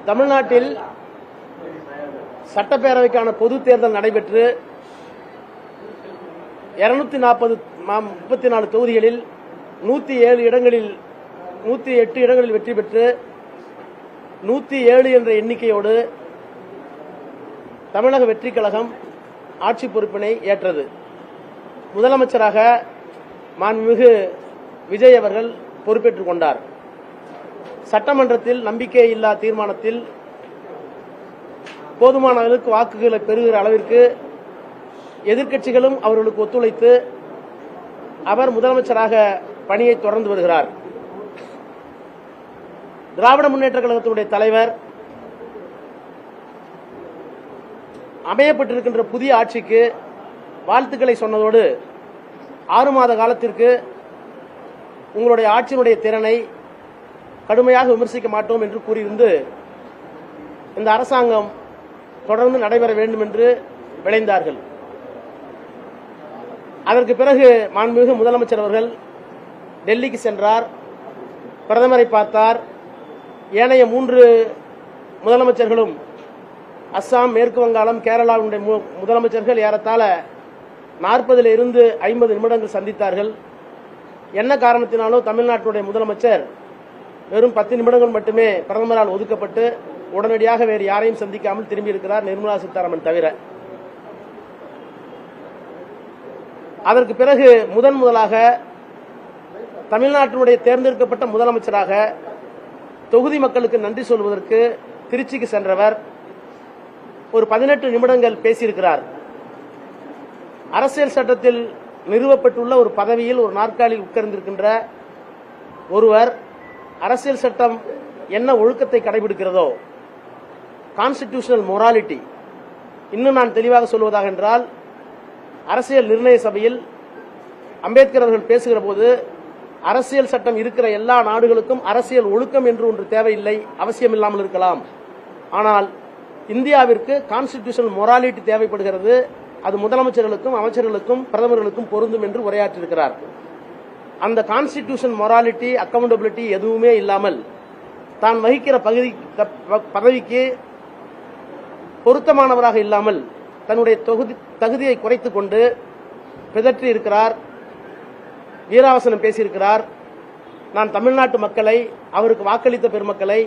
தமிழ்நாட்டில் சட்டப்பேரவைக்கான பொது தேர்தல் நடைபெற்று 234 தொகுதிகளில் 107 இடங்களில் 108 இடங்களில் வெற்றி பெற்று 107 என்ற எண்ணிக்கையோடு தமிழக வெற்றிக் கழகம் ஆட்சி பொறுப்பினை ஏற்றது. முதலமைச்சராக மாண்புமிகு விஜய் அவர்கள் பொறுப்பேற்றுக் கொண்டார். சட்டமன்றத்தில் நம்பிக்கையில்லா தீர்மானத்தில் போதுமான அளவுக்கு வாக்குகளை பெறுகிற அளவிற்கு எதிர்க்கட்சிகளும் அவர்களுக்கு ஒத்துழைத்து அவர் முதலமைச்சராக பணியை தொடர்ந்து வருகிறார். திராவிட முன்னேற்ற கழகத்தினுடைய தலைவர் அமையப்பட்டிருக்கின்ற புதிய ஆட்சிக்கு வாழ்த்துக்களை சொன்னதோடு 6 மாத காலத்திற்கு உங்களுடைய ஆட்சியினுடைய திறனை கடுமையாக விமர்சிக்க மாட்டோம் என்று கூறியிருந்து இந்த அரசாங்கம் தொடர்ந்து நடைபெற வேண்டும் என்று விளைந்தார்கள். அதற்கு பிறகு மாண்புமிகு முதலமைச்சர் அவர்கள் டெல்லிக்கு சென்றார், பிரதமரை பார்த்தார். ஏனைய 3 முதலமைச்சர்களும் அஸ்ஸாம், மேற்கு வங்காளம், கேரளாவுடைய முதலமைச்சர்கள் ஏறத்தாழ 40 இருந்து 50 நிமிடங்கள் சந்தித்தார்கள். என்ன காரணத்தினாலோ தமிழ்நாட்டுடைய முதலமைச்சர் வெறும் 10 நிமிடங்கள் மட்டுமே பிரதமரால் ஒதுக்கப்பட்டு உடனடியாக வேறு யாரையும் சந்திக்காமல் திரும்பி இருக்கிறார், நிர்மலா சீதாராமன் தவிர. அதற்கு பிறகு முதலாக தமிழ்நாட்டினுடைய தேர்ந்தெடுக்கப்பட்ட முதலமைச்சராக தொகுதி மக்களுக்கு நன்றி சொல்வதற்கு திருச்சிக்கு சென்றவர் ஒரு 18 நிமிடங்கள் பேசியிருக்கிறார். அரசியல் சட்டத்தில் நிறுவப்பட்டுள்ள ஒரு பதவியில் ஒரு நாற்காலியில் உட்கார்ந்திருக்கின்ற ஒருவர் அரசியல் சட்டம் என்ன ஒழுக்கத்தை கடைபிடிக்கிறதோ, கான்ஸ்டிடியூஷனல் மொராலிட்டி, இன்னும் நான் தெளிவாக சொல்வதாக என்றால், அரசியல் நிர்ணய சபையில் அம்பேத்கர் அவர்கள் பேசுகிற போது அரசியல் சட்டம் இருக்கிற எல்லா நாடுகளுக்கும் அரசியல் ஒழுக்கம் என்று ஒன்று தேவையில்லை, அவசியமில்லாமல் இருக்கலாம். ஆனால் இந்தியாவிற்கு கான்ஸ்டிடியூஷனல் மொராலிட்டி தேவைப்படுகிறது. அது முதலமைச்சர்களுக்கும் அமைச்சர்களுக்கும் பிரதமர்களுக்கும் பொருந்தும் என்று உரையாற்றியிருக்கிறார். அந்த கான்ஸ்டிடியூஷன் மொராலிட்டி, அக்கவுண்டபிலிட்டி எதுவுமே இல்லாமல் தான் வகிக்கிற பதவிக்கு பொருத்தமானவராக இல்லாமல் தன்னுடைய தகுதியை குறைத்துக் கொண்டு பிதற்றி இருக்கிறார், வீராவசனம் பேசியிருக்கிறார். நான் தமிழ்நாட்டு மக்களை, அவருக்கு வாக்களித்த பெருமக்களை,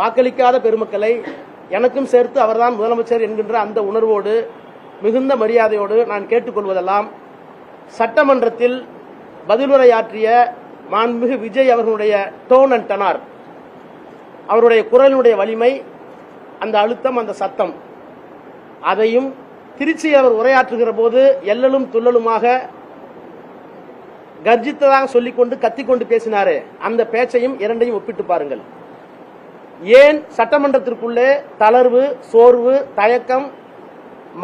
வாக்களிக்காத பெருமக்களை எனக்கும் சேர்த்து அவர்தான் முதலமைச்சர் என்கின்ற அந்த உணர்வோடு மிகுந்த மரியாதையோடு நான் கேட்டுக்கொள்வதெல்லாம், சட்டமன்றத்தில் பதிலுரையாற்றிய மாண்புமிகு விஜய் அவர்களுடைய டோன் அண்ட் டனார், அவருடைய குரலினுடைய வலிமை, அந்த அழுத்தம், அந்த சத்தம், அதையும் திருச்சி அவர் உரையாற்றுகிற போது எல்லலும் துள்ளலுமாக கர்ஜித்ததாக சொல்லிக்கொண்டு கத்திக்கொண்டு பேசினாரே, அந்த பேச்சையும் இரண்டையும் ஒப்பிட்டு பாருங்கள். ஏன் சட்டமன்றத்திற்குள்ளே தளர்வு, சோர்வு, தயக்கம்,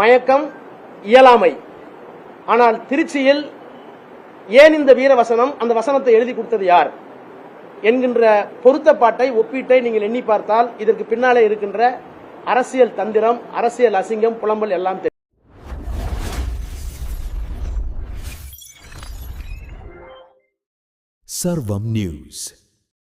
மயக்கம், இயலாமை? ஆனால் திருச்சியில் ஏன் இந்த வீரவசனம், அந்த வசனத்தை எழுதி கொடுத்தது யார் என்கின்ற பொருத்தப்பாட்டை, ஒப்பீட்டை நீங்கள் எண்ணி பார்த்தால் இதற்கு பின்னாலே இருக்கின்ற அரசியல் தந்திரம், அரசியல் அசிங்கம், புலம்பல் எல்லாம் தெரியும். Sarvam News.